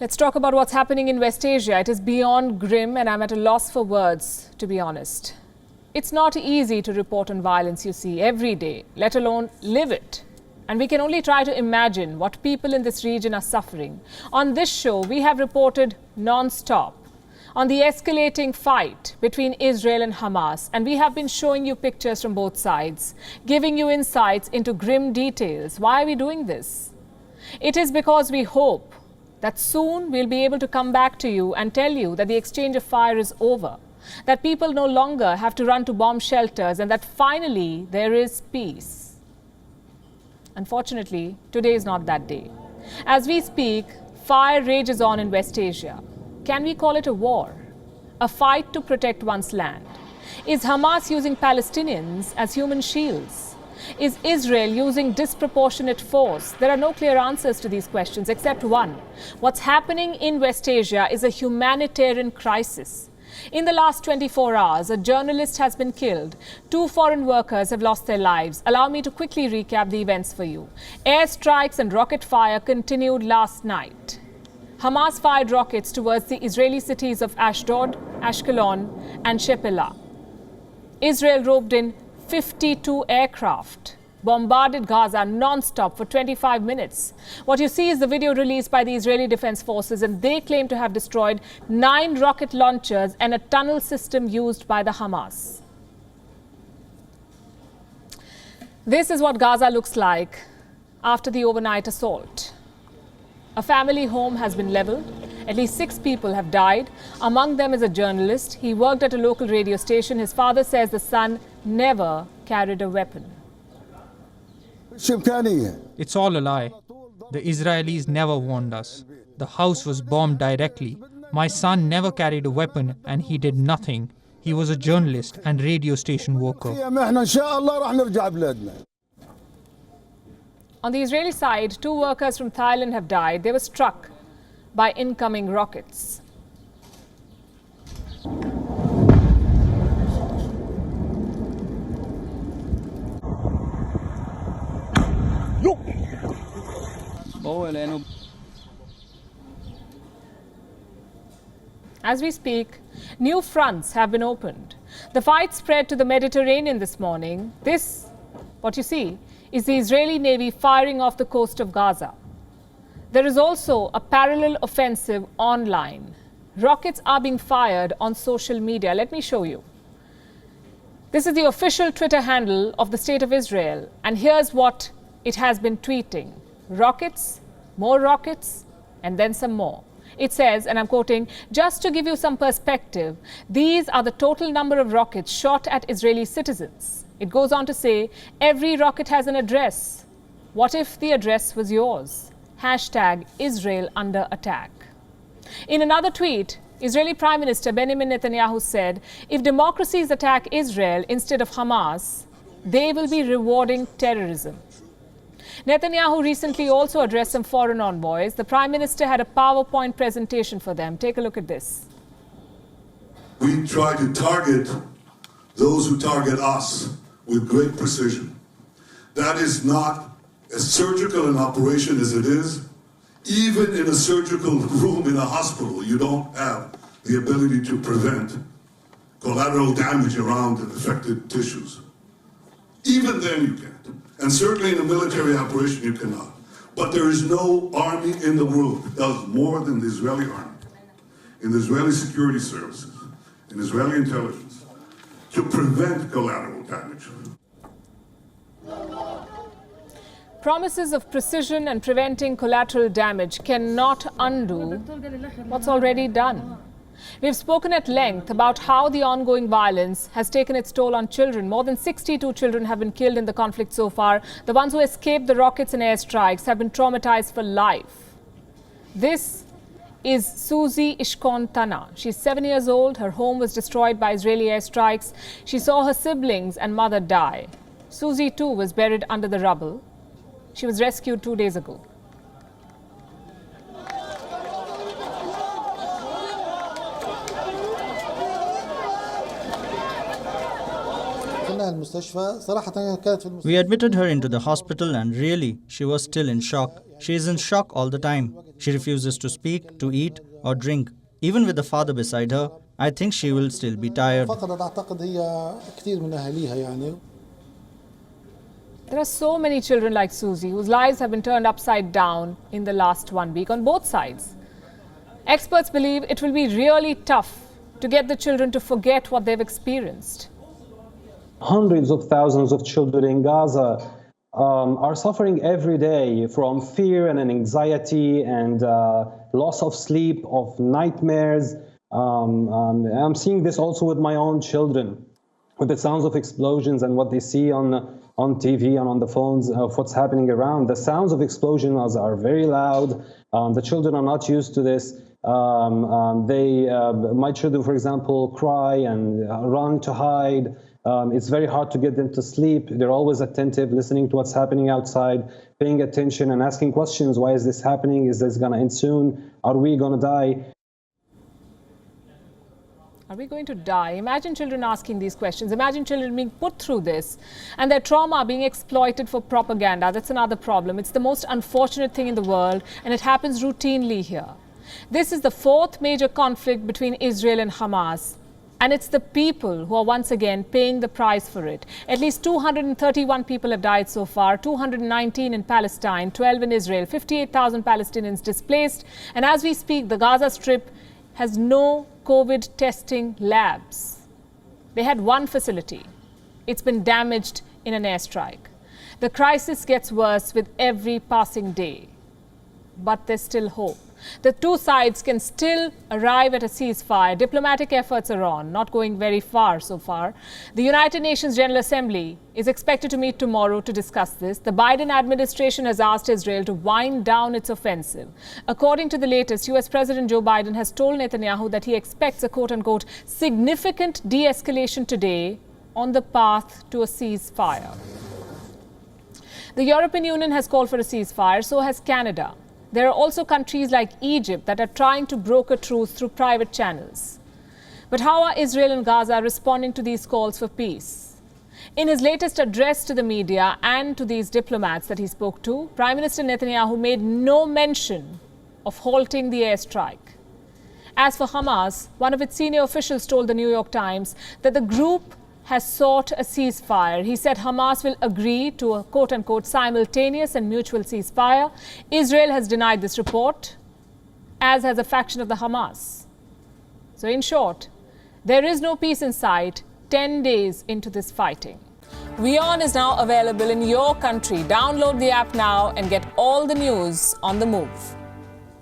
Let's talk about what's happening in West Asia. It is beyond grim, and I'm at a loss for words, to be honest. It's not easy to report on violence you see every day, let alone live it. And we can only try to imagine what people in this region are suffering. On this show, we have reported non-stop on the escalating fight between Israel and Hamas. And we have been showing you pictures from both sides, giving you insights into grim details. Why are we doing this? It is because we hope that soon we'll be able to come back to you and tell you that the exchange of fire is over, that people no longer have to run to bomb shelters, and that finally there is peace. Unfortunately, today is not that day. As we speak, fire rages on in West Asia. Can we call it a war? A fight to protect one's land? Is Hamas using Palestinians as human shields? Is Israel using disproportionate force? There are no clear answers to these questions except one. What's happening in West Asia is a humanitarian crisis. In the last 24 hours, a journalist has been killed. 2 foreign workers have lost their lives. Allow me to quickly recap the events for you. Airstrikes and rocket fire continued last night. Hamas fired rockets towards the Israeli cities of Ashdod, Ashkelon and Shephelah. Israel roped in 52 aircraft, bombarded Gaza non-stop for 25 minutes. What you see is the video released by the Israeli Defense Forces, and they claim to have destroyed 9 rocket launchers and a tunnel system used by the Hamas. This is what Gaza looks like after the overnight assault. A family home has been leveled. At least 6 people have died. Among them is a journalist. He worked at a local radio station. His father says the son never carried a weapon. It's all a lie. The Israelis never warned us. The house was bombed directly. My son never carried a weapon and he did nothing. He was a journalist and radio station worker. On the Israeli side, 2 workers from Thailand have died. They were struck by incoming rockets. As we speak, new fronts have been opened. The fight spread to the Mediterranean this morning. This, what you see, is the Israeli Navy firing off the coast of Gaza. There is also a parallel offensive online. Rockets are being fired on social media. Let me show you. This is the official Twitter handle of the State of Israel, and here's what it has been tweeting. Rockets, and then some more. It says, and I'm quoting, "Just to give you some perspective, these are the total number of rockets shot at Israeli citizens." It goes on to say, every rocket has an address. What if the address was yours? Hashtag Israel under attack. In another tweet, Israeli Prime Minister Benjamin Netanyahu said, if democracies attack Israel instead of Hamas, they will be rewarding terrorism. Netanyahu recently also addressed some foreign envoys. The Prime Minister had a PowerPoint presentation for them. Take a look at this. We try to target those who target us with great precision. That is not as surgical an operation as it is. Even in a surgical room in a hospital, you don't have the ability to prevent collateral damage around the affected tissues. Even then you can't. And certainly in a military operation you cannot. But there is no army in the world that does more than the Israeli army, in the Israeli security services, in Israeli intelligence, to prevent collateral damage. Promises of precision and preventing collateral damage cannot undo what's already done. We've spoken at length about how the ongoing violence has taken its toll on children. More than 62 children have been killed in the conflict so far. The ones who escaped the rockets and airstrikes have been traumatized for life. This is Suzy Ishkon Tana. She's 7 years old. Her home was destroyed by Israeli airstrikes. She saw her siblings and mother die. Suzy too was buried under the rubble. She was rescued 2 days ago. We admitted her into the hospital and really, she was still in shock. She is in shock all the time. She refuses to speak, to eat, or drink. Even with the father beside her, I think she will still be tired. There are so many children like Susie whose lives have been turned upside down in the last 1 week on both sides. Experts believe it will be really tough to get the children to forget what they've experienced. Hundreds of thousands of children in Gaza are suffering every day from fear and anxiety and loss of sleep, of nightmares. I'm seeing this also with my own children, with the sounds of explosions and what they see on TV and on the phones of what's happening around. The sounds of explosions are very loud. The children are not used to this. My children, for example, cry and run to hide. It's very hard to get them to sleep. They're always attentive, listening to what's happening outside, paying attention and asking questions. Why is this happening? Is this going to end soon? Are we going to die? Are we going to die? Imagine children asking these questions. Imagine children being put through this and their trauma being exploited for propaganda. That's another problem. It's the most unfortunate thing in the world, and it happens routinely here. This is the fourth major conflict between Israel and Hamas, and it's the people who are once again paying the price for it. At least 231 people have died so far, 219 in Palestine, 12 in Israel, 58,000 Palestinians displaced. And as we speak, the Gaza Strip has no COVID testing labs. They had one facility. It's been damaged in an airstrike. The crisis gets worse with every passing day. But there's still hope. The two sides can still arrive at a ceasefire. Diplomatic efforts are on, not going very far so far. The United Nations General Assembly is expected to meet tomorrow to discuss this. The Biden administration has asked Israel to wind down its offensive. According to the latest, US President Joe Biden has told Netanyahu that he expects a quote-unquote significant de-escalation today on the path to a ceasefire. The European Union has called for a ceasefire, so has Canada. There are also countries like Egypt that are trying to broker truce through private channels. But how are Israel and Gaza responding to these calls for peace? In his latest address to the media and to these diplomats that he spoke to, Prime Minister Netanyahu made no mention of halting the airstrike. As for Hamas, one of its senior officials told the New York Times that the group has sought a ceasefire. He said Hamas will agree to a quote-unquote simultaneous and mutual ceasefire. Israel has denied this report, as has a faction of the Hamas. So in short, there is no peace in sight 10 days into this fighting. WION is now available in your country. Download the app now and get all the news on the move.